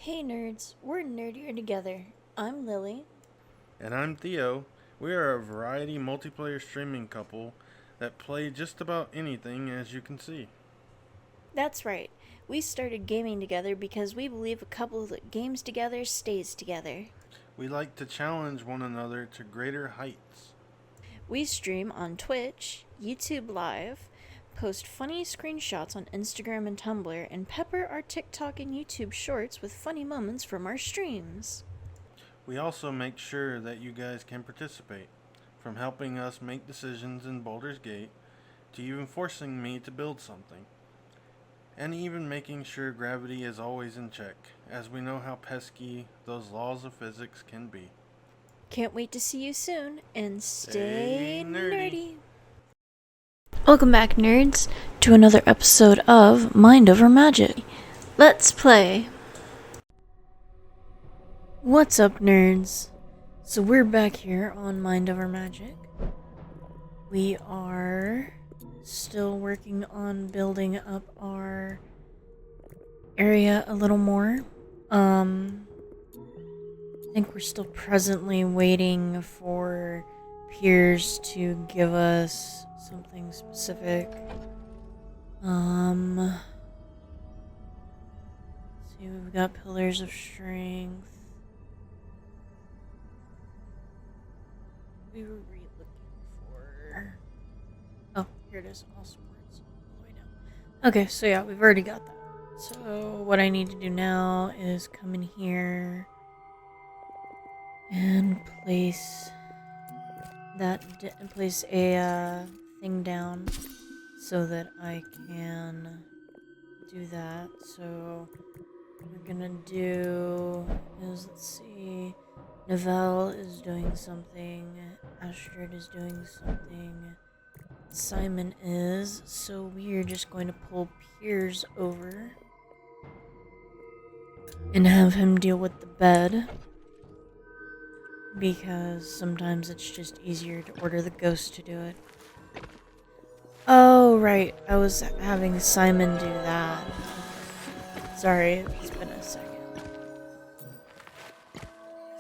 Hey nerds, we're nerdier together. I'm Lily. And I'm Theo. We are a variety multiplayer streaming couple that play just about anything, as you can see. That's right. We started gaming together because we believe a couple that games together stays together. We like to challenge one another to greater heights. We stream on Twitch, YouTube Live, post funny screenshots on Instagram and Tumblr, and pepper our TikTok and YouTube shorts with funny moments from our streams. We also make sure that you guys can participate, from helping us make decisions in Baldur's Gate to even forcing me to build something. And even making sure gravity is always in check, as we know how pesky those laws of physics can be. Can't wait to see you soon, and Stay stay nerdy. nerdy. Welcome back, nerds, to another episode of Mind Over Magic. Let's play. What's up, nerds? So we're back here on Mind Over Magic. We are still working on building up our area a little more. I think we're still presently waiting for Piers to give us something specific. See, we've got Pillars of Strength. We were looking for. Oh, here it is. All sports. All the way down. Okay, so yeah, we've already got that. So what I need to do now is come in here and place place a thing down so that I can do that. So we're gonna do is, let's see, Novell is doing something, Astrid is doing something, Simon is, so we are just going to pull Piers over and have him deal with the bed, because sometimes it's just easier to order the ghost to do it. Oh, right, I was having Simon do that. Sorry, it's been a second.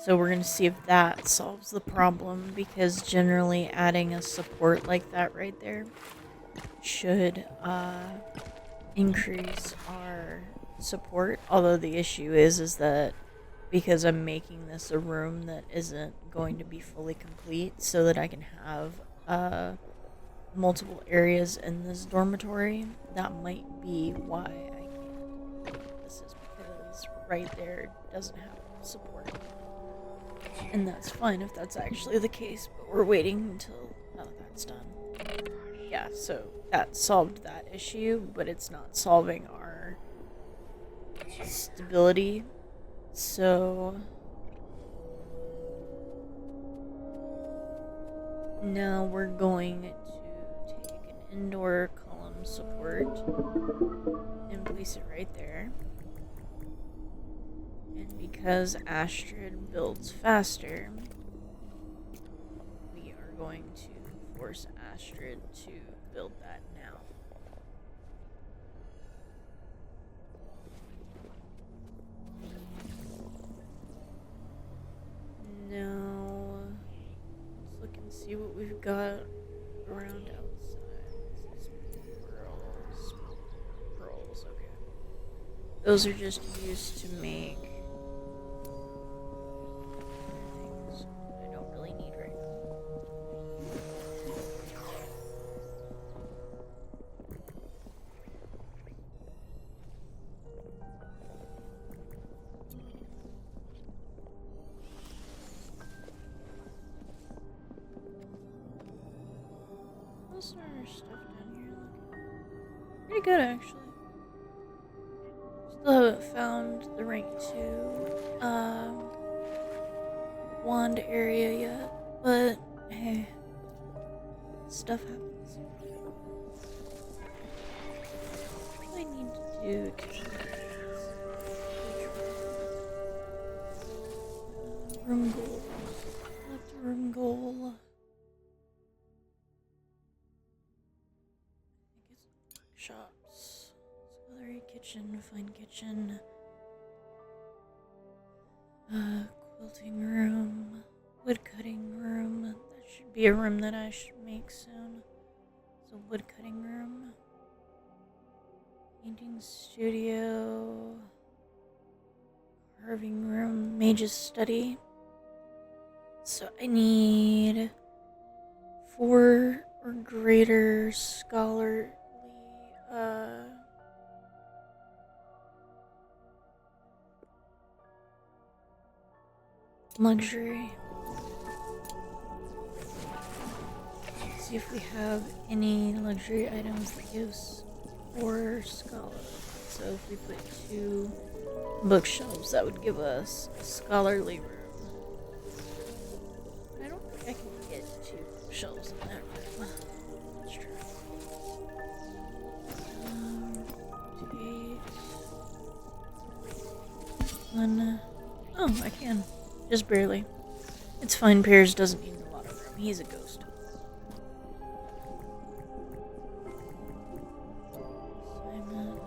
So we're gonna see if that solves the problem, because generally adding a support like that right there should increase our support. Although the issue is that because I'm making this a room that isn't going to be fully complete, so that I can have multiple areas in this dormitory, that might be why I can't. This is because right there doesn't have support. And that's fine if that's actually the case, but we're waiting until that's done. Yeah, so that solved that issue, but it's not solving our stability. So now we're going to take an indoor column support and place it right there. And because Astrid builds faster, we are going to force Astrid to build that now. Now, let's look and see what we've got around outside. Pearls, okay. Those are just used to make things I don't really need right now. What's our stuff down here looking pretty good, actually. Still haven't found the rank 2 wand area yet, but hey, stuff happens. What do I need to do to room goal? Select room goal. I guess shops. Auxiliary kitchen, fine kitchen. Quilting room, wood cutting room. That should be a room that I should make soon. It's a wood cutting room. Painting studio. Carving room, mage's study. So I need 4 or greater scholarly luxury. Let's see if we have any luxury items that gives 4 scholar. So if we put 2 bookshelves, that would give us a scholarly room. I don't think I can get 2 bookshelves in that room. Let's try. 8. 1. Oh, I can. Just barely. It's fine. Piers doesn't need a lot of room. He's a ghost. Simon,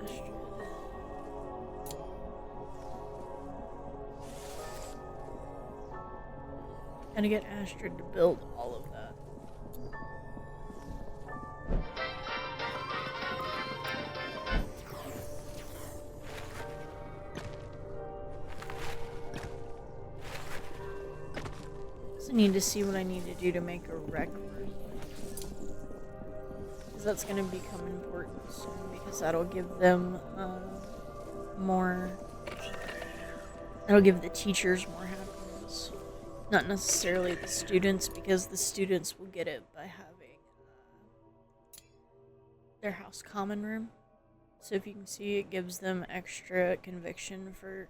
Astrid. Gotta get Astrid to build all of that. Also need to see what I need to do to make a rec room. Because that's gonna become important soon, because that'll give them more. That'll give the teachers more happiness. Not necessarily the students, because the students will get it by having their house common room. So if you can see, it gives them extra conviction for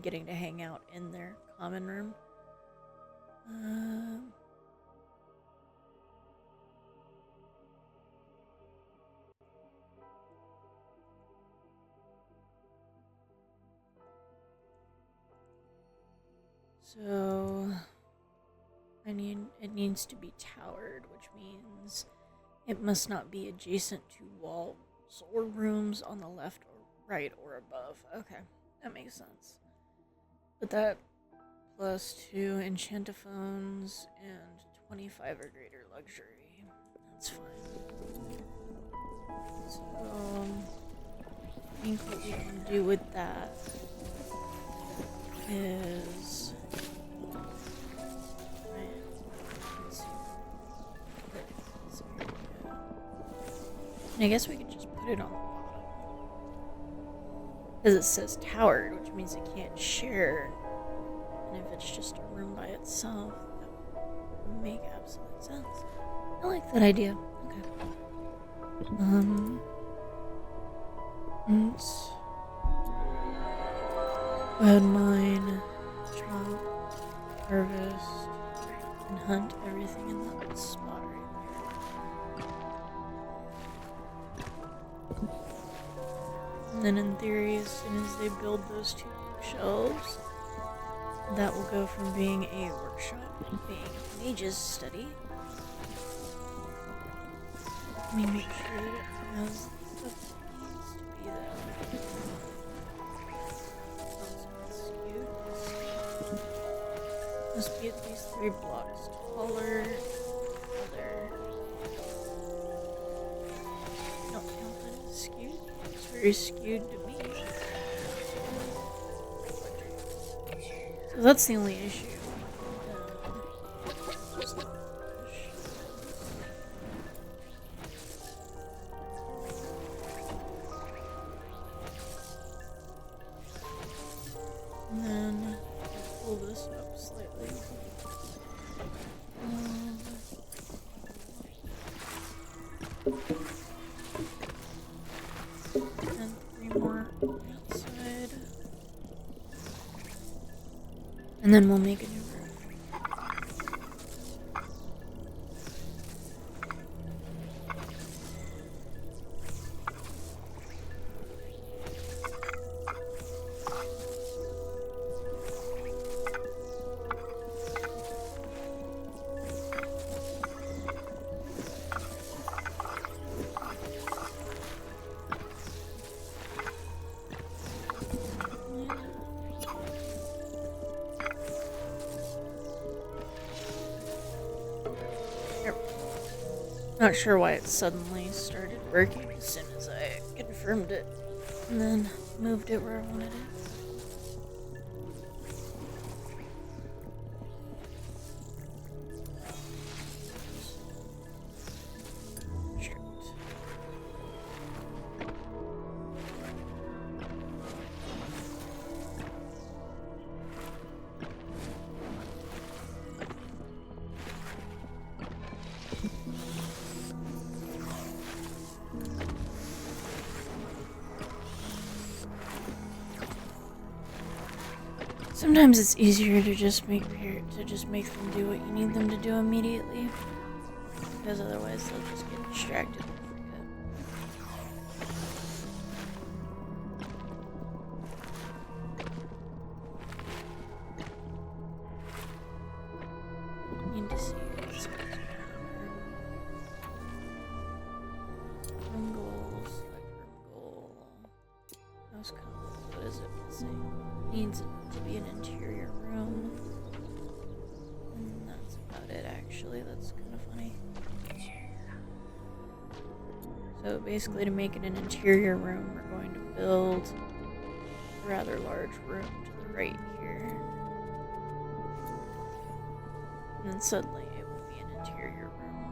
getting to hang out in their common room. So it needs to be towered, which means it must not be adjacent to walls or rooms on the left or right or above. Okay, that makes sense. But that plus 2 enchantophons and 25 or greater luxury. That's fine. So I think what we can do with that is I guess we could just put it on the bottom. Because it says towered, which means it can't share. And if it's just a room by itself, that would make absolute sense. I like that idea. Okay. Let's go ahead and mine, chop, harvest, and hunt everything in that spot right there. And then in theory, as soon as they build those 2 bookshelves, that will go from being a workshop to being a mage's study. Let me make sure that it has the stuff that needs to be there. Must be at least 3 blocks taller. Other. Don't count that as skewed. It's very skewed to me. So that's the only issue. And then pull this up slightly. And 3 more outside. And then we'll make a new roof. Not sure why it suddenly started working as soon as I confirmed it and then moved it where I wanted it. Sometimes it's easier to just make them do what you need them to do immediately, because otherwise they'll just get distracted and forget. Need to see what's room goals, select room goal. House codes, what is it missing? Needs it to be an interior room. And that's about it, actually. That's kind of funny. So basically, to make it an interior room, we're going to build a rather large room to the right here. And then suddenly it will be an interior room.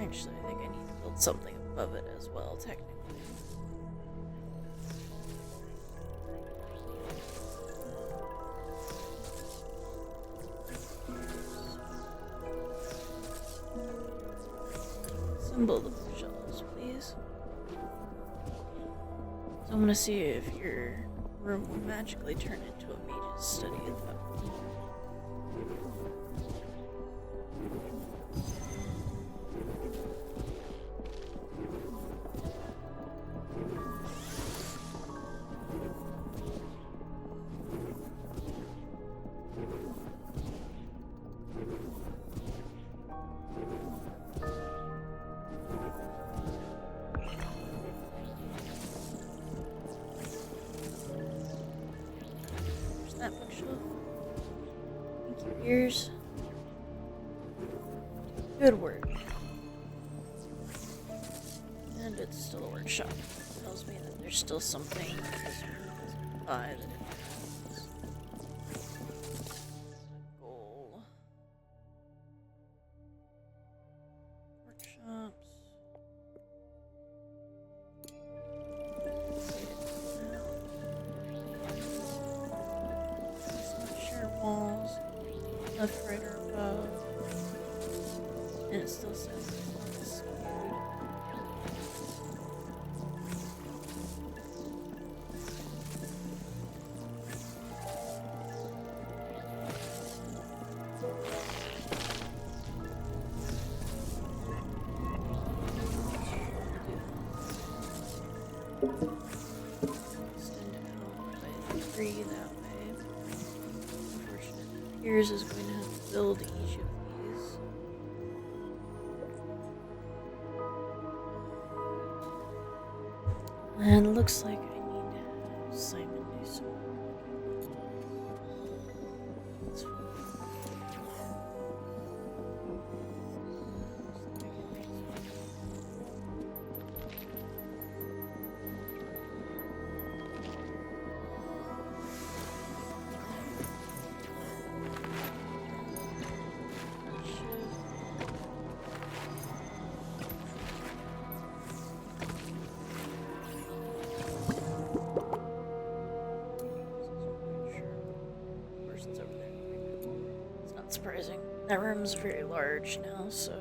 Actually, I think I need to build something above it as well, technically. Build the bookshelves, please. So I'm gonna see if your room will magically turn into a mage's study at that point. That bookshelf. Thank you, ears. Good work. And it's still a workshop. It tells me that there's still something that this room doesn't buy that it has. Goal. Workshops. Walls, left, right, or above, and it still says it's extend it out by 3 that way. Yours is going to have to build each of these. And it looks like I need to have Simon do some work. That's fine. Surprising. That room's very large now, so.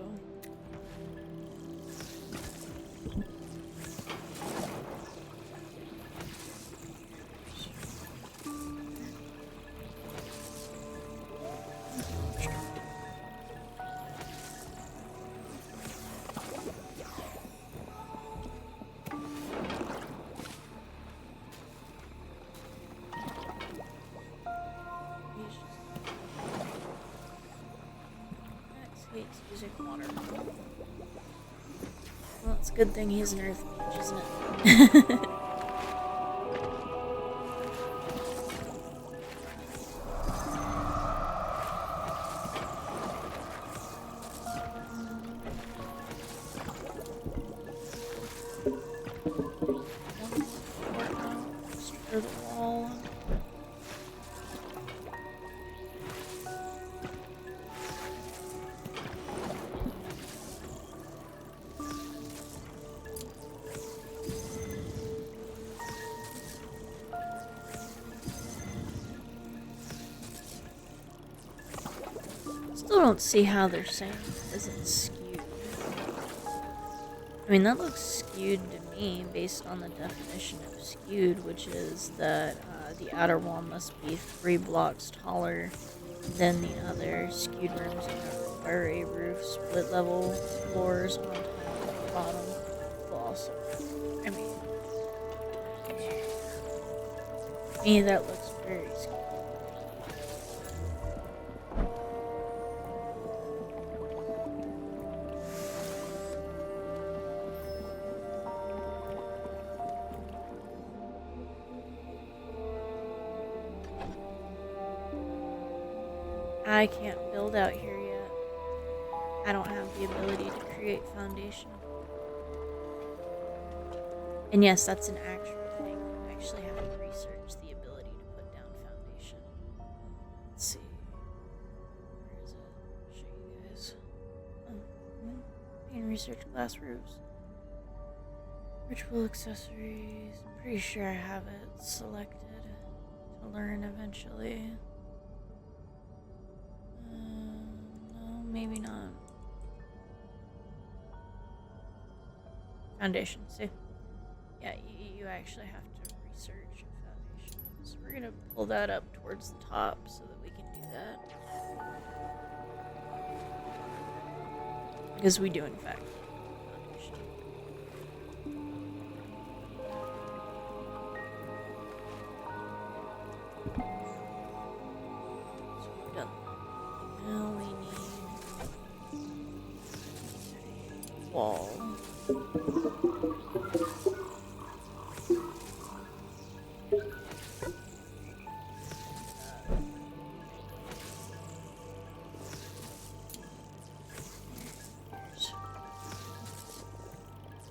Hates using water. Well, it's a good thing he's an earth mage, isn't it? Still don't see how they're saying it isn't skewed. I mean, that looks skewed to me based on the definition of skewed, which is that the outer wall must be 3 blocks taller than the other. Skewed rooms require a roof, split level floors on top and bottom. Will also, I mean, to me that looks very skewed. I can't build out here yet. I don't have the ability to create foundation. And yes, that's an actual thing. I actually have to research the ability to put down foundation. Let's see. Where is it? I'll show you guys. I can research glass roofs. Ritual accessories. I'm pretty sure I have it selected to learn eventually. No, maybe not. Foundation, see? Yeah, you actually have to research foundation. So we're gonna pull that up towards the top so that we can do that. Because we do, in fact, foundation. So we've done that. Now we need wall.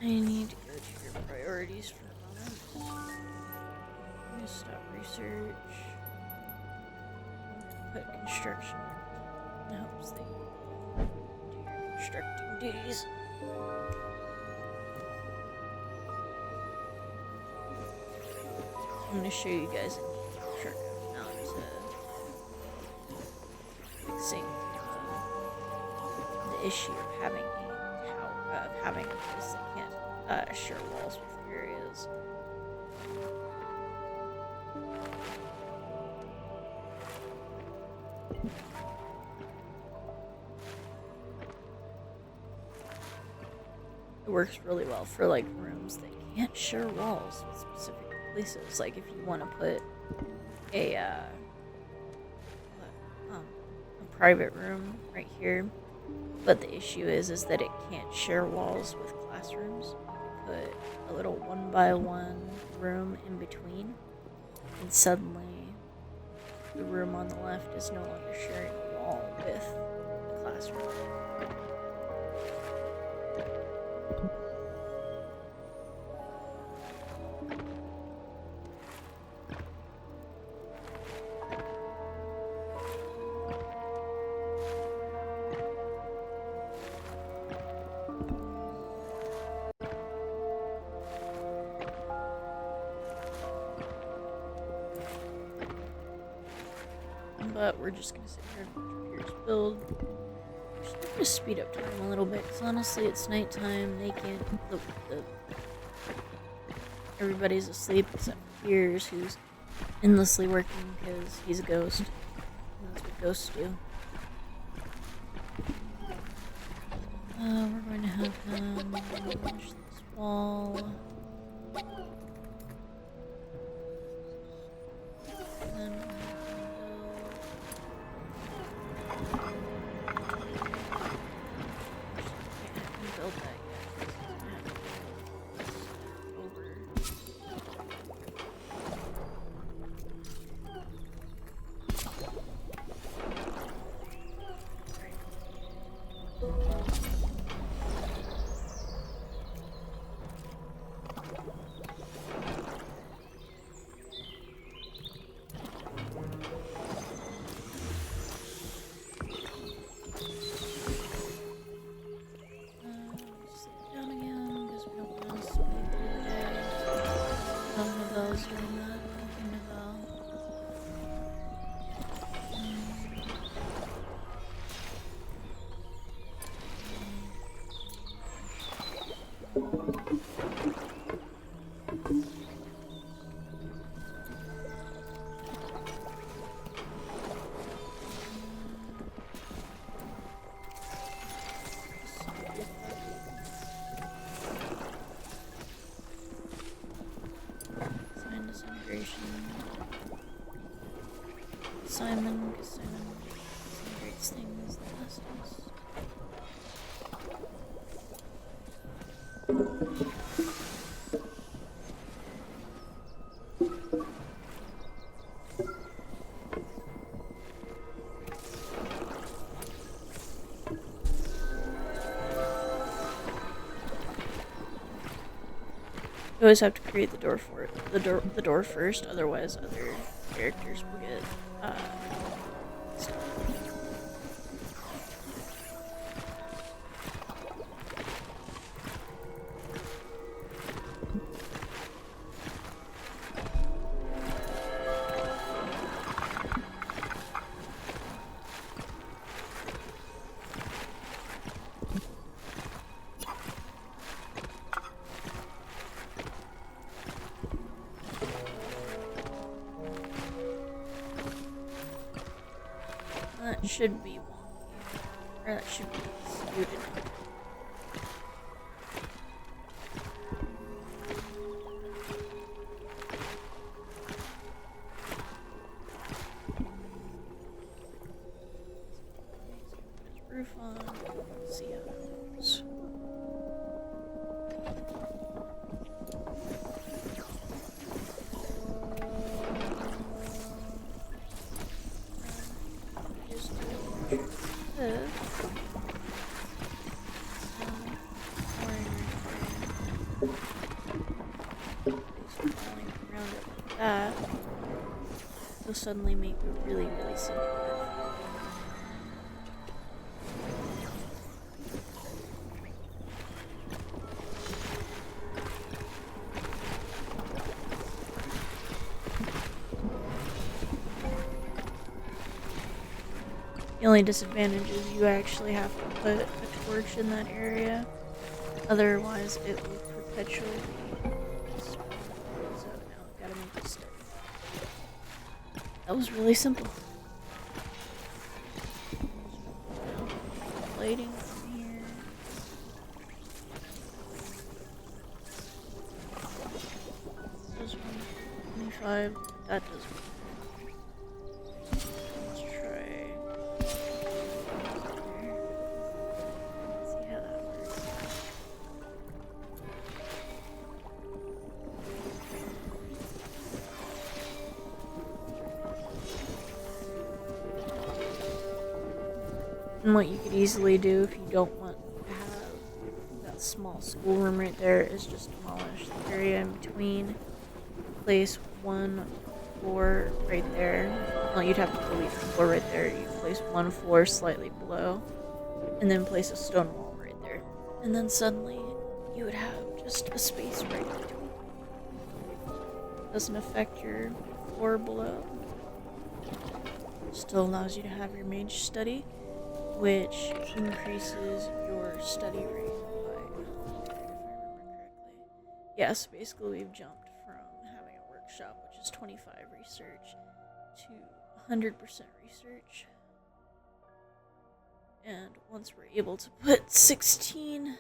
I need to go to your priorities for a moment. I'm gonna stop research. I'm gonna put construction in hopes that you do your constructing duties. I'm gonna show you guys a shortcut now to fixing the issue of having a place that can't share walls with areas. It works really well for like rooms that can't share walls with specific places. Like if you want to put a private room right here, but the issue is that it can't share walls with classrooms. You put a little 1x1 room in between, and suddenly the room on the left is no longer sharing a wall with the classroom. But we're just gonna sit here and watch Pierce build. Just gonna speed up time a little bit, because honestly it's nighttime. They can't. Everybody's asleep except for Piers, who's endlessly working because he's a ghost. And that's what ghosts do. We're going to have him finish this wall. And then we'll have him build that yet. integration. Simon, because Simon integrates things the fastest. You always have to create the door for it. The door first, otherwise other characters will get stuck. That should be wonky. Or that should be skewed. Roof on. Let's see how that goes. That will suddenly make a really simple roof. The only disadvantage is you actually have to put a torch in that area, otherwise it will perpetually spawn. So now I've got to make it steady. That was really simple. Lighting from here. This one, 25. That does work. Let's try. See how that works. And what you could easily do if you don't want to have that small schoolroom right there is just demolish the area in between. Place one floor right there. Well, you'd have to delete the floor right there. You place one floor slightly below, and then place a stone wall right there. And then suddenly you would have just a space right in between. Doesn't affect your floor below. Still allows you to have your mage study, which increases your study rate by, if I remember correctly. Yes, basically we've jumped from having a workshop, which is 25 research, to 100% research. And once we're able to put 16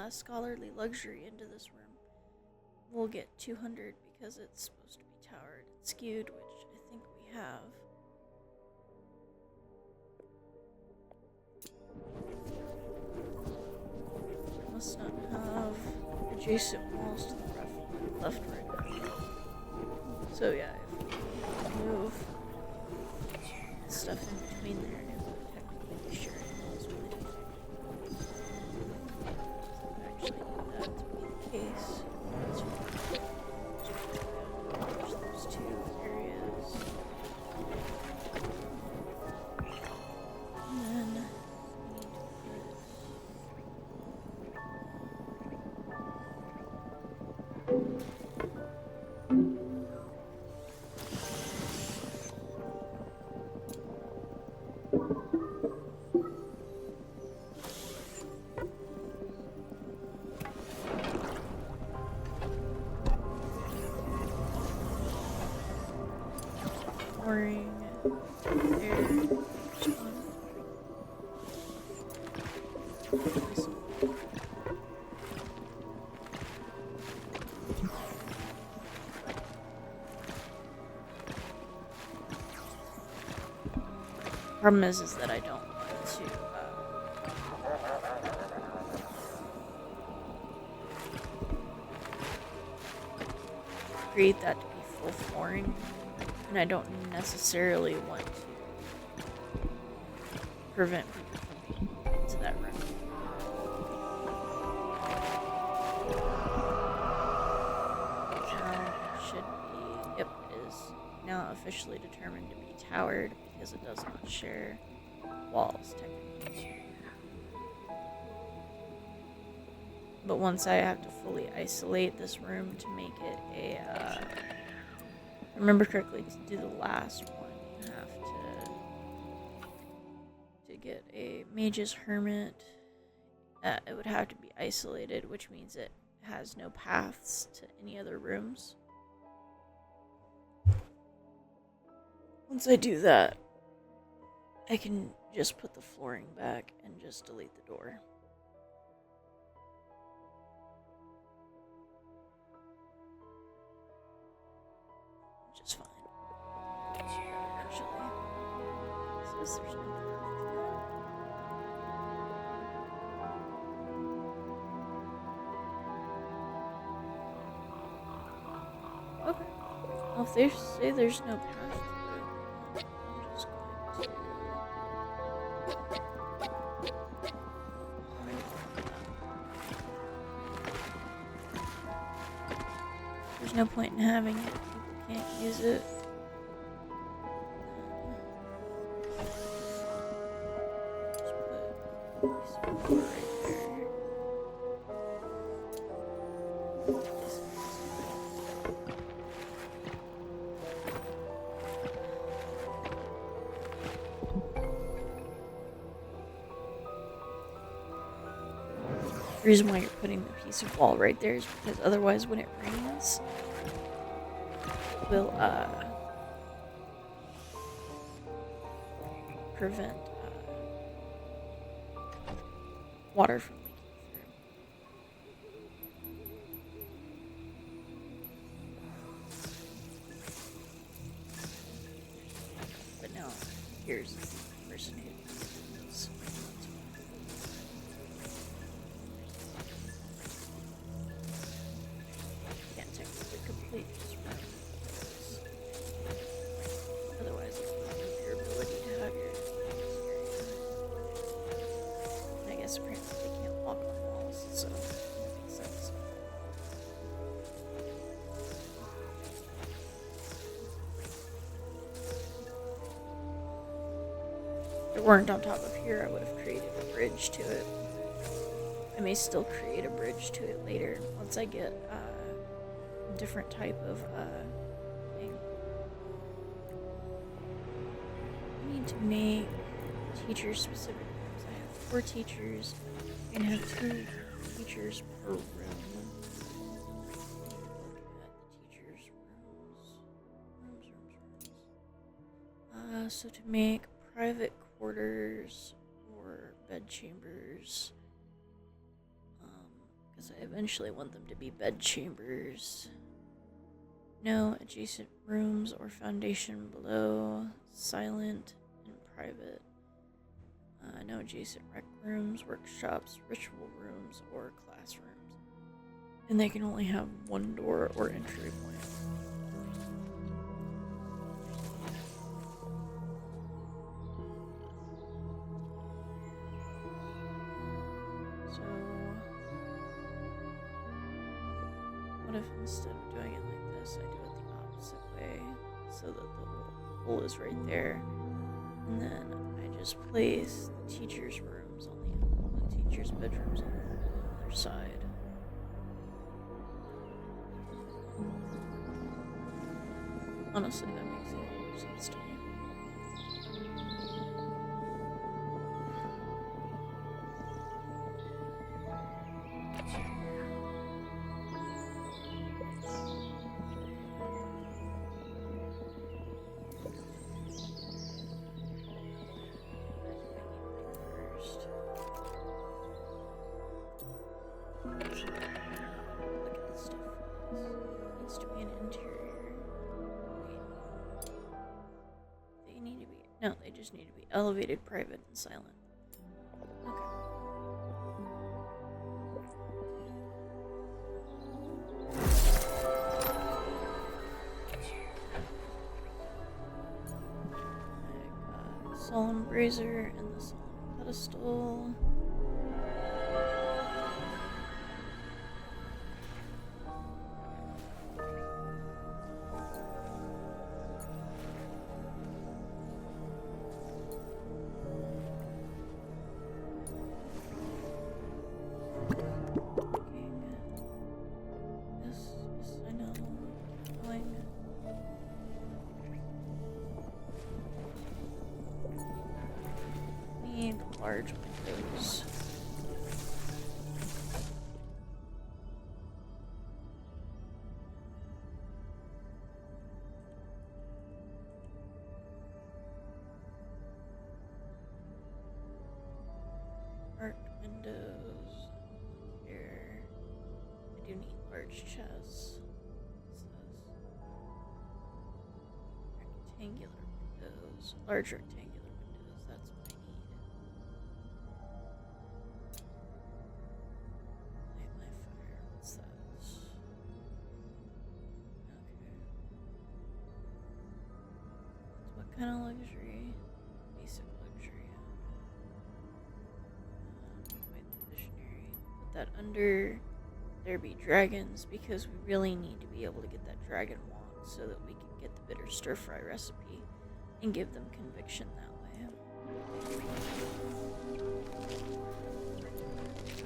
scholarly luxury into this room, we'll get 200 because it's supposed to be towered and skewed, which I think we have. Must not have adjacent walls to the left right now. So yeah, if we move stuff in between there, it would technically be sharing walls with it. So actually need that to be the case. That's fine. There's those two areas. And then we need to flooring there. Just one. Problem is that I don't want to create that to be full flooring, and I don't necessarily want to prevent people from being into that room. Now it should be, yep, it is now officially determined to be towered because it does not share walls technically. But once I have to fully isolate this room to make it a, if I remember correctly, to do the last one, you have to get a Mage's Hermit. It would have to be isolated, which means it has no paths to any other rooms. Once I do that, I can just put the flooring back and just delete the door. Which is fine. Actually, it says there's no path. Okay. Well, if they say there's no path through, I'm just going to. There's no point in having it. People can't use it. Just put some more right there. The reason why you're putting the piece of wall right there is because otherwise when it rains, it will prevent water from leaking through. But now, here's the person who is. Can't technically complete this room. Otherwise, it's not your ability to have your area. I guess apparently they can't walk on walls, so that makes sense. If it weren't on top of here, I would have created a bridge to it. I may still create a bridge to it later once I get a different type of thing. I need to make teacher specific rooms. I have 4 teachers and have 2 teachers per room. Look at the teachers' rooms. So to make private quarters or bed chambers, because I eventually want them to be bed chambers. No adjacent rooms or foundation below. Silent and private. No adjacent rec rooms, workshops, ritual rooms, or classrooms. And they can only have 1 door or entry point. So, what if instead of doing it like this, I do it the opposite way, so that the hole is right there, and then I just place the teachers' rooms on the teachers' bedrooms on the other side. Honestly, that makes a lot more sense to me. First. Look at this stuff. This needs to be an interior. Wait. They need to be No, they just need to be elevated, private, and silent. Okay. I got Solemn Brazier and the Solemn Pedestal. Yes, I know. Going. Need large windows. Arched windows. Here. I do need large chests. It says rectangular windows. Large rectangular windows. That's what I need. Light my fire. What's that? Okay. What kind of luxury? Basic luxury. Wait, the visionary. Put that under there be dragons because we really need to be able to get that dragon wand so that we can get the bitter stir fry recipe and give them conviction that way.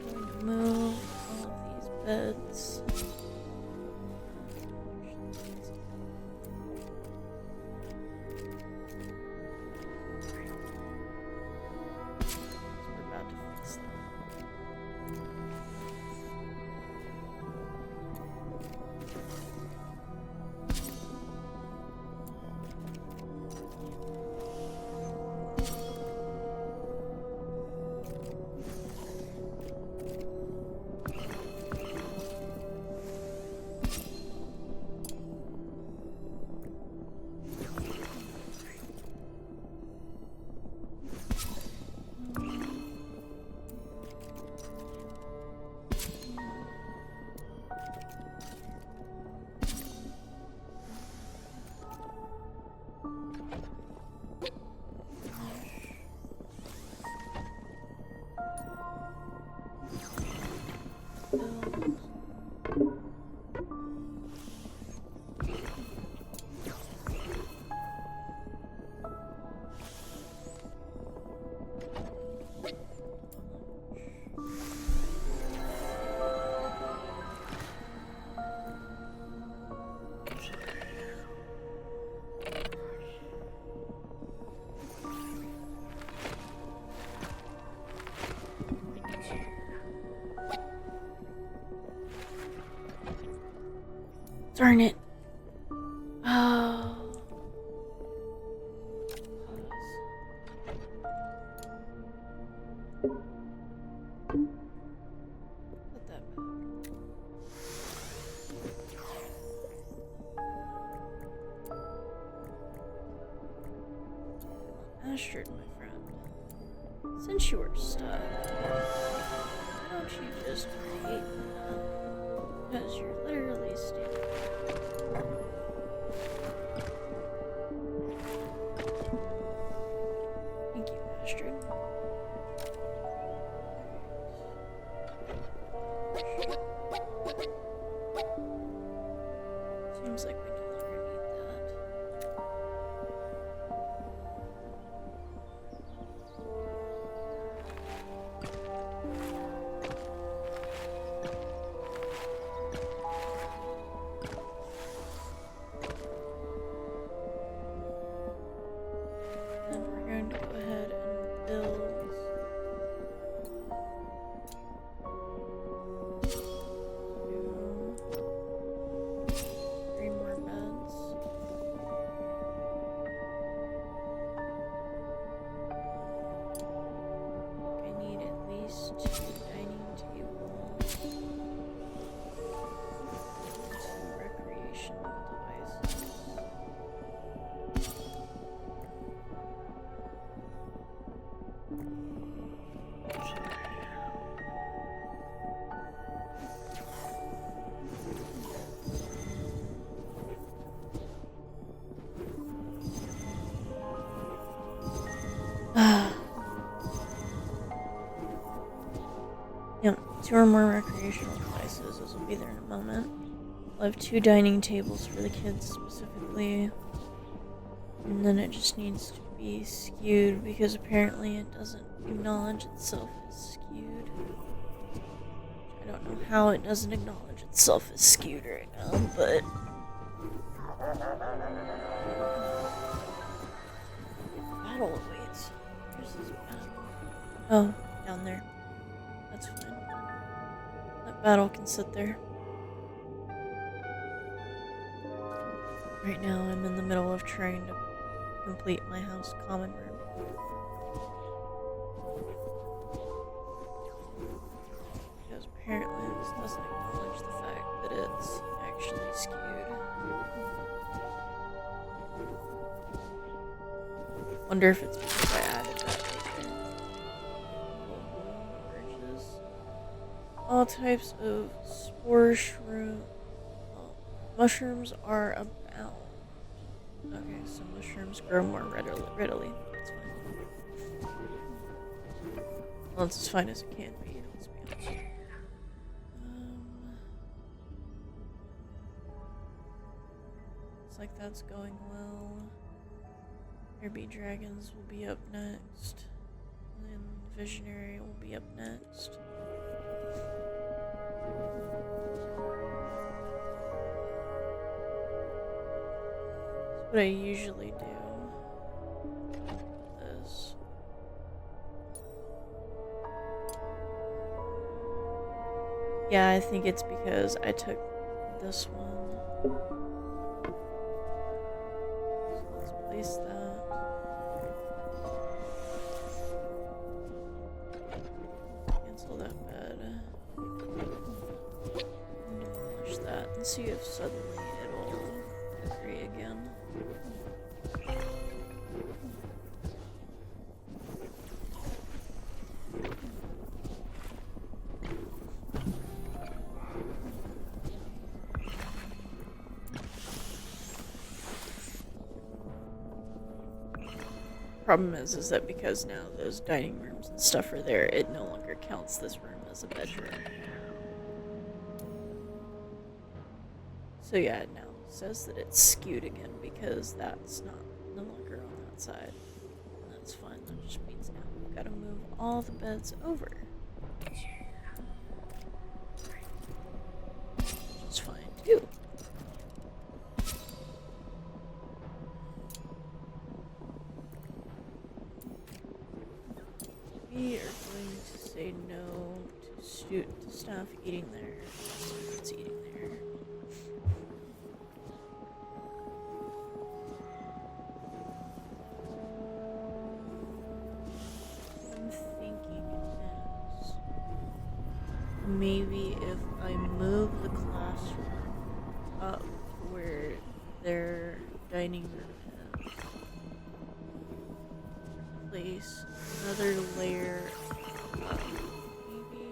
I'm going to move all of these beds. We're about to fix that. Darn it. Oh. Put that back. Astrid, my friend. Since you were stuck, why don't you just hate me? Because you're literally stupid. Thank you, Astrid. Seems like we no longer need that. 2 or more recreational devices. Those will be there in a moment. I'll have 2 dining tables for the kids specifically. And then it just needs to be skewed because apparently it doesn't acknowledge itself as skewed. I don't know how it doesn't acknowledge itself as skewed right now, but... Battle awaits. Where's this battle? Oh, down there. That's fine. That battle can sit there. Right now I'm in the middle of trying to complete my house common room. Because apparently this doesn't acknowledge the fact that it's actually skewed. Wonder if it's because I added that right there. Bridges. All types of spore shroom. Mushrooms are about. Okay, so mushrooms grow more readily. That's fine. Well, it's as fine as it can be, let's be honest. Looks like that's going well. Airby Dragons will be up next. And then Visionary will be up next. What I usually do with this. Yeah, I think it's because I took this one. So let's place that. Cancel that bed. Demolish that and see if suddenly it'll agree again. Problem is that because now those dining rooms and stuff are there, it no longer counts this room as a bedroom. So yeah, it now says that it's skewed again because that's no longer on that side. And that's fine. That just means now we've got to move all the beds over. Which is fine too. We are going to say no to stuff eating there. It's eating there. I'm thinking is maybe if I move the classroom up where their dining room is, place another layer up, maybe?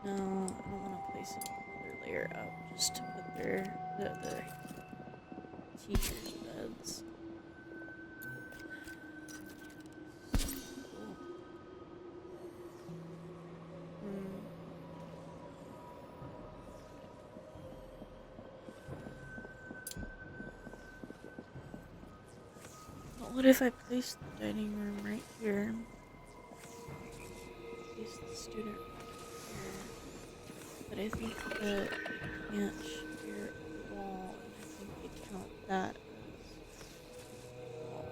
No, I don't want to place another layer up just to put the teachers' beds. What if I place the dining room right here? Place the student right here. But I think that you can't share a wall. I think they count that as wall.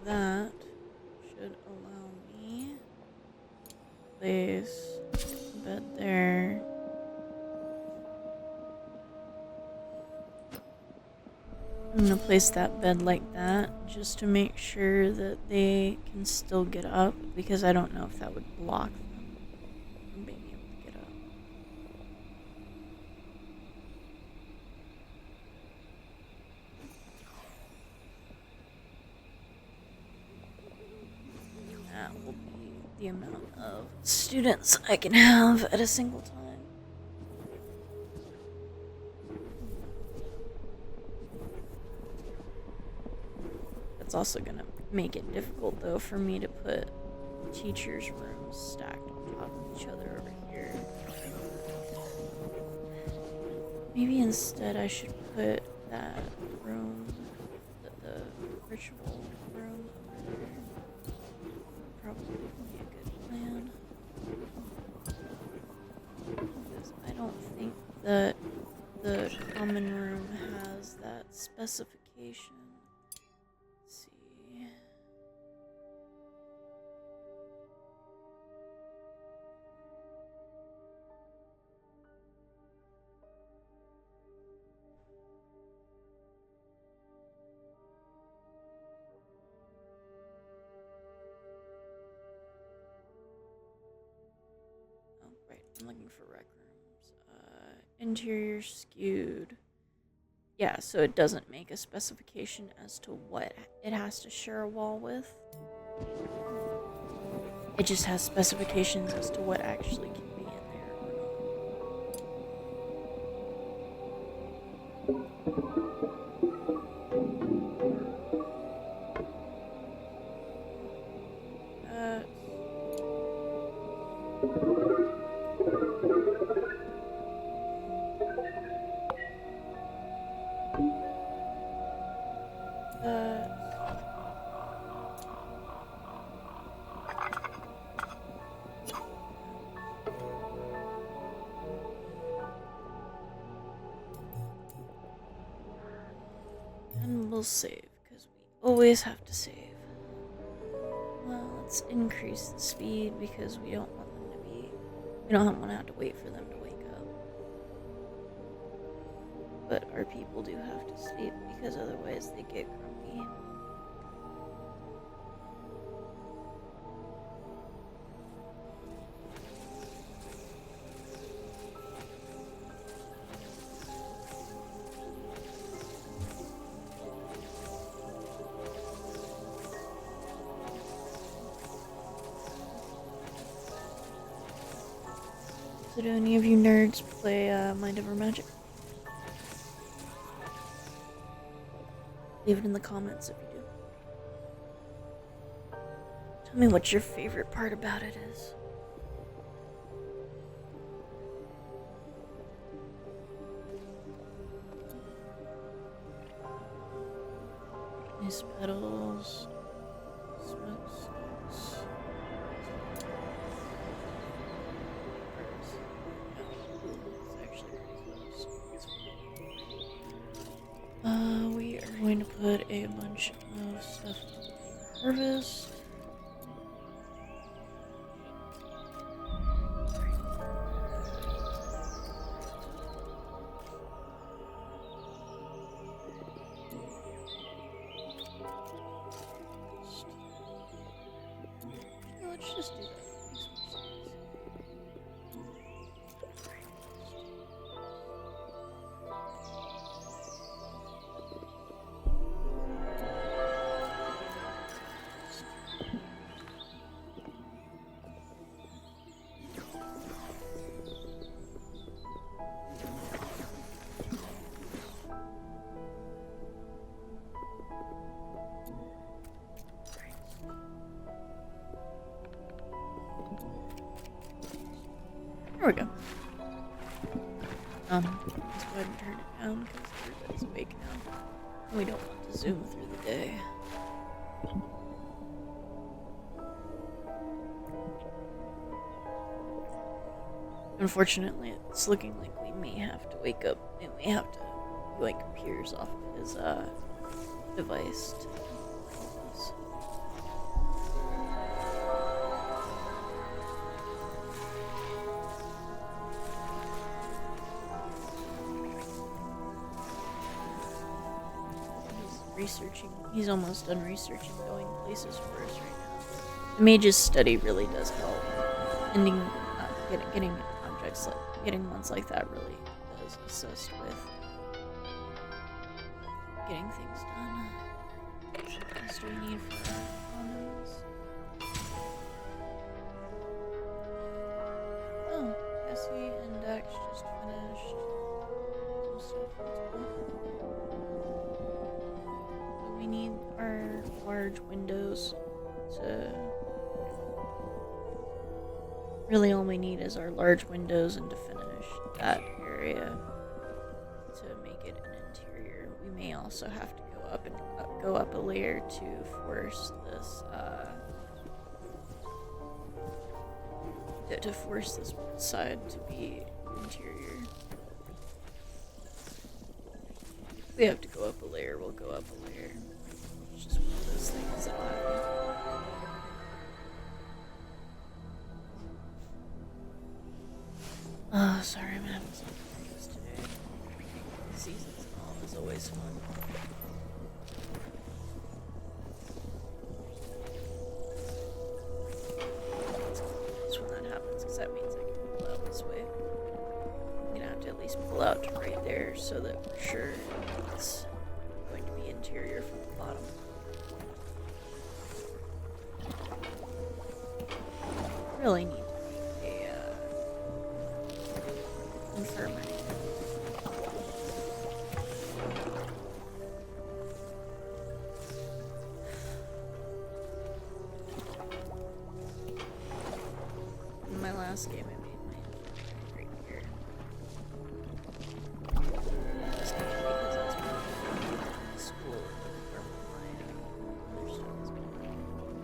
That should place a bed there. I'm gonna place that bed like that just to make sure that they can still get up, because I don't know if that would block them from being able to get up. That will be the amount of students I can have at a single time. It's also gonna make it difficult though for me to put teachers' rooms stacked on top of each other over here. Maybe instead I should put that room, the ritual room over there. Probably be a good plan. Because I don't think that the common room has that specification. Let's see. Oh, right. I'm looking for rec rooms. Interior skewed. Yeah, so it doesn't make a specification as to what it has to share a wall with. It just has specifications as to what actually can be in there or not. And we'll save, because we always have to save. Well, let's increase the speed because we don't want them to be. We don't want to have to wait for them to wake up. But our people do have to sleep because otherwise they get grumpy. So do any of you nerds play Mind Over Magic? Leave it in the comments if you do. Tell me what your favorite part about it is. Nice petals. Smokestacks. We are going to put a bunch of stuff in harvest. Let's just do that. Makes more sense. There we go. Let's go ahead and turn it down because everybody's awake now. We don't want to zoom through the day. Unfortunately, it's looking like we may have to wake up and we have to like Piers off of his device to help us. researching. He's almost done researching going places for us right now. The mage's study really does help. Ending, getting objects like getting ones like that really does assist with getting things done. What else do we need for our commons? Oh, Cassie and Dex just finished some stuff. That's cool. So we need our large windows to. Really, all we need is our large windows and to finish that area to make it an interior. We may also have to go up a layer to force this to force this side to be interior. If we have to go up a layer, we'll go up a layer. It's just one of those things that'll happen. Oh, sorry, I'm having some issues today. Seasons and all is always fun. It's when that happens, because that means I can pull out this way. I'm gonna have to at least pull out to right there so that we're sure it's going to be interior from the bottom. Really need to make a infirmary. In my last game, I made my infirmary right here. This game, because that's my school from my other stuff is going to move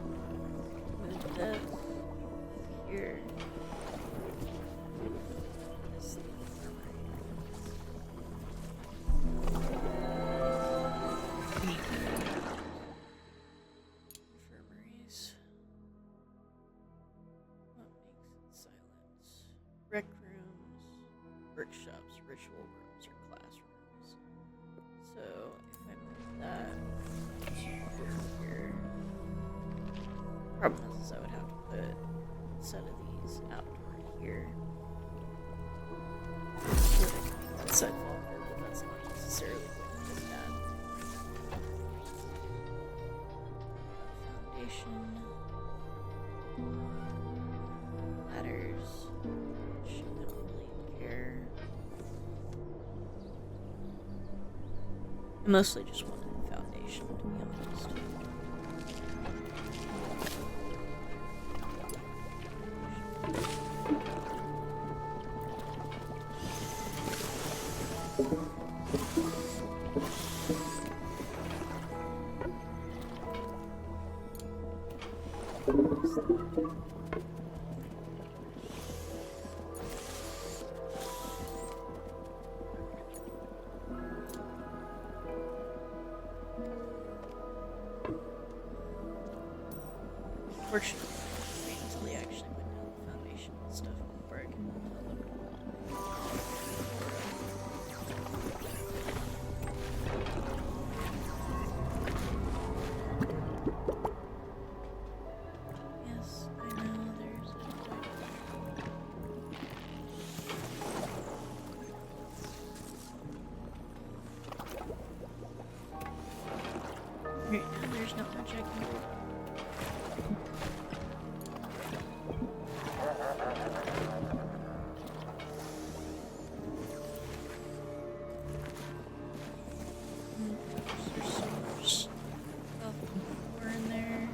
this here. This is the infirmary. Infirmaries. What makes it silence? Rec rooms, workshops, ritual rooms, or classrooms. So if I move that over here, problem is I would have to put a set of these outdoor here. So that I can make that side fall forward, but that's not necessarily going to do that. Foundation. Ladders. Which I don't really care. I mostly just wanted a foundation, to be honest. Fortunately, wait until he actually went down the foundation and stuff before I can tell them. Yes, I know there's a right now there's not much I can do. There's so much stuff more in there.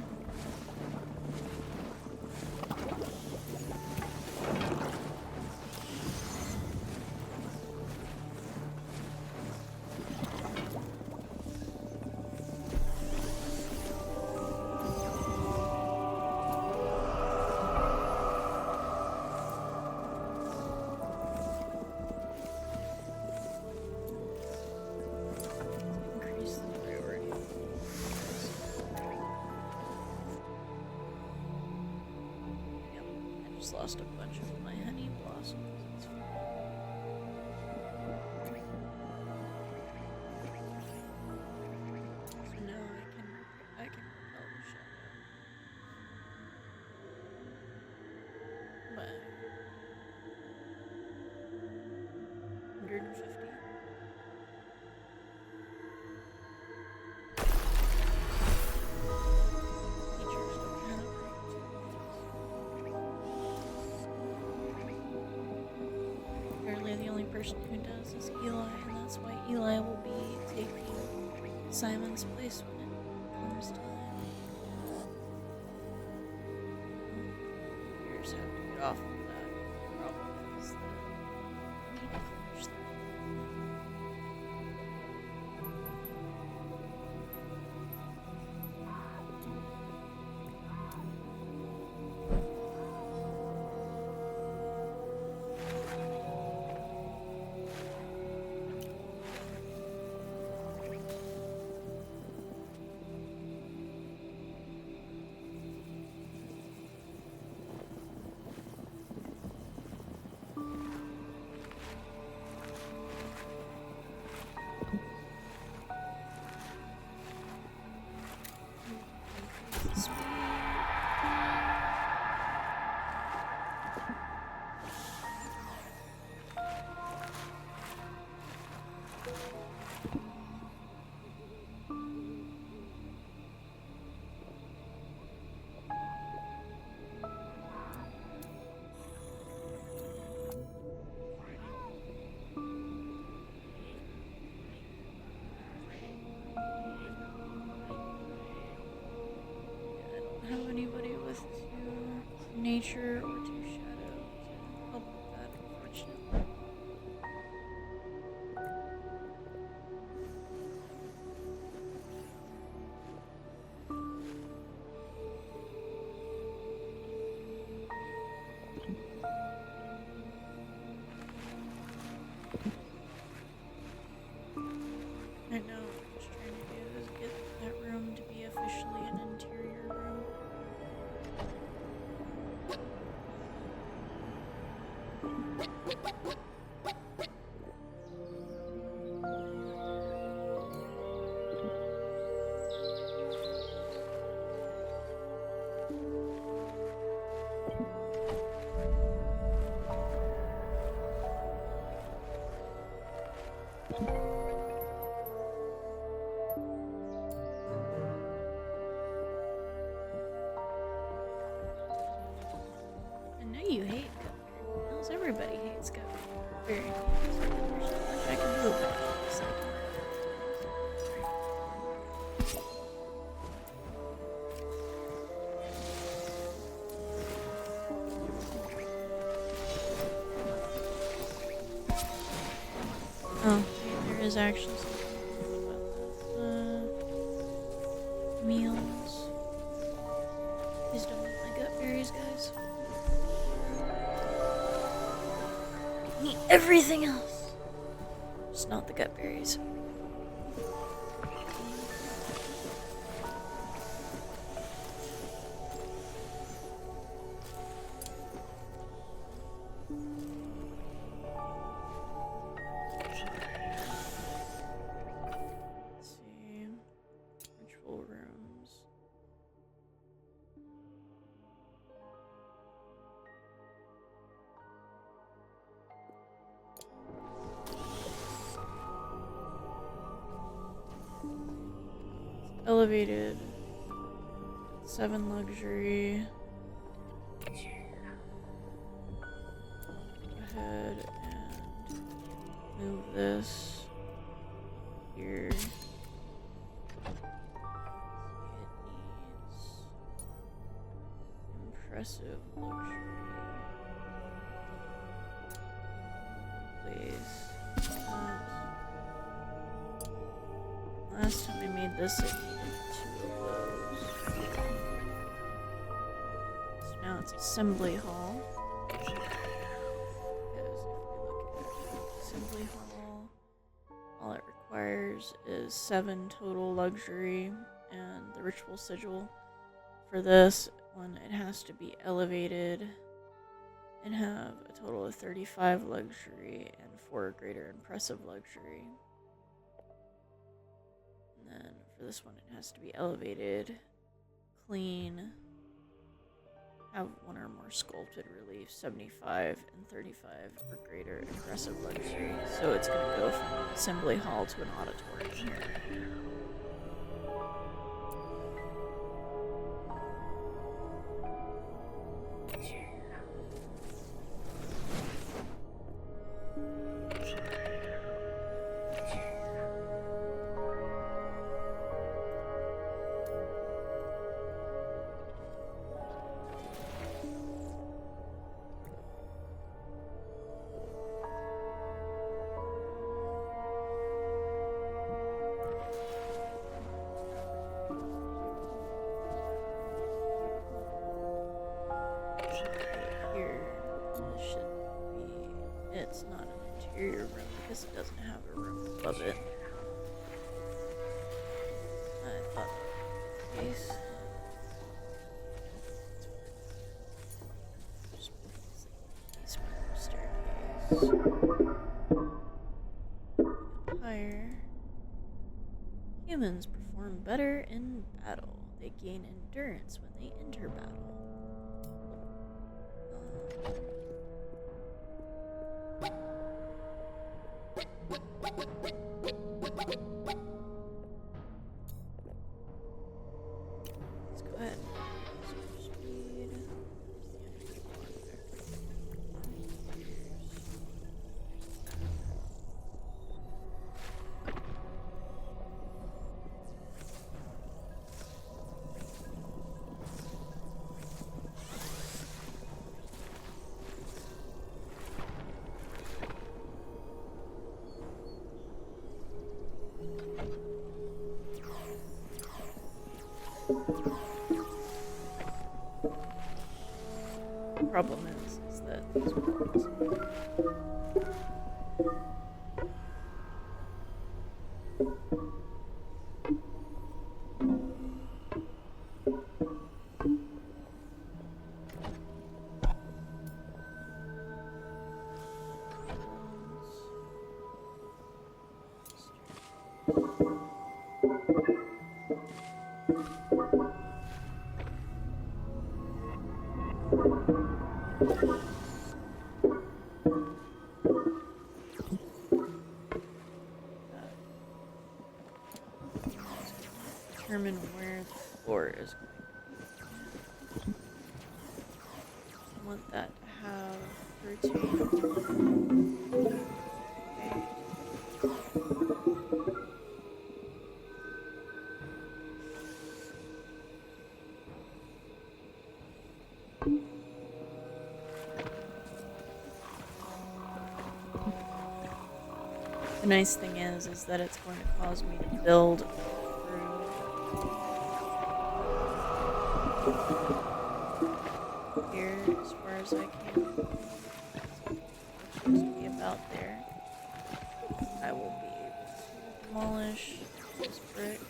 Increase the priority. Yep, I just lost a bunch of my honey blossoms. It's fine. So What? 150? Teachers don't have rights. Apparently the only person who does is Eli, and that's why Eli will be taking Simon's place when it comes time. Here's how to get off of that problem is that I need to finish that. Have anybody with two nature or two shadow to help with that, unfortunately. I know what I'm just trying to do is get that room to be officially an interior room. I know you hate Cutberry. Knows everybody hates Cutberry. There's not much I can do about it. So. Oh, wait, there is actually something about this. Meals. Please don't eat my gut berries, guys. Eat everything else. Just not the gut berries. Let's see. Ritual rooms. Elevated. 7 luxury. Go ahead and move this here. It needs impressive luxury. Please. Last time I made this, it needed 2 of those. So now it's Assembly Hall. Because if we look at Assembly Hall, all it requires is 7 total luxury, and the ritual sigil for this one, it has to be elevated and have a total of 35 luxury and 4 greater impressive luxury. And then for this one, it has to be elevated, clean, have one or more sculpted relief, 75 and 35 or greater impressive luxury. So it's going to go from an assembly hall to an auditorium. Here, this should be. It's not an interior room because it doesn't have a room above it. I thought that was the case. Just staircase. Higher. Humans perform better in battle. They gain endurance when they enter battle. Let's go ahead. Speed. Problem is that these ones. Determine where the floor is going. I want that to have routine. Okay. The nice thing is that it's going to cause me to build here as far as I can. It's supposed to be about there. I will be able to demolish this brick.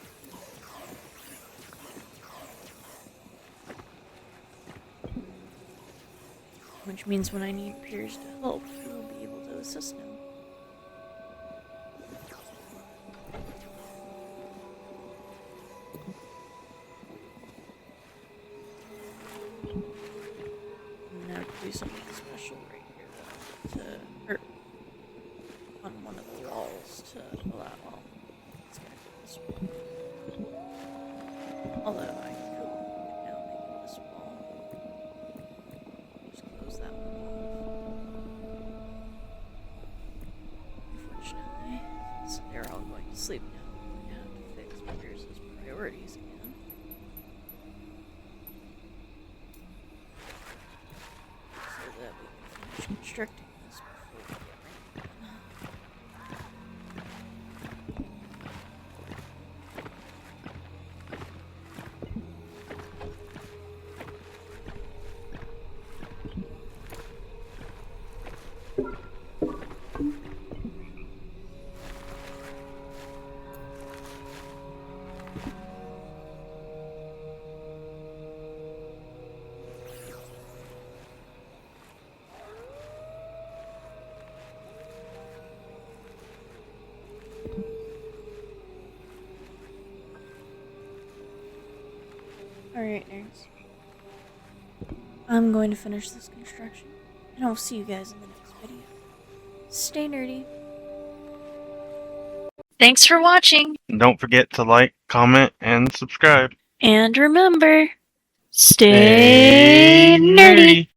Which means when I need Piers to help, he will be able to assist him. Do something special right here though, on one of the walls to allow. It's gonna go this way. Although I could now make it this wall. Just close that one off. Unfortunately, since they're all going to sleep now, I have to fix Piers' priorities again. That we can finish constructing this before we get rain again. Alright, nerds. I'm going to finish this construction, and I'll see you guys in the next video. Stay nerdy. Thanks for watching. Don't forget to like, comment, and subscribe. And remember, stay nerdy.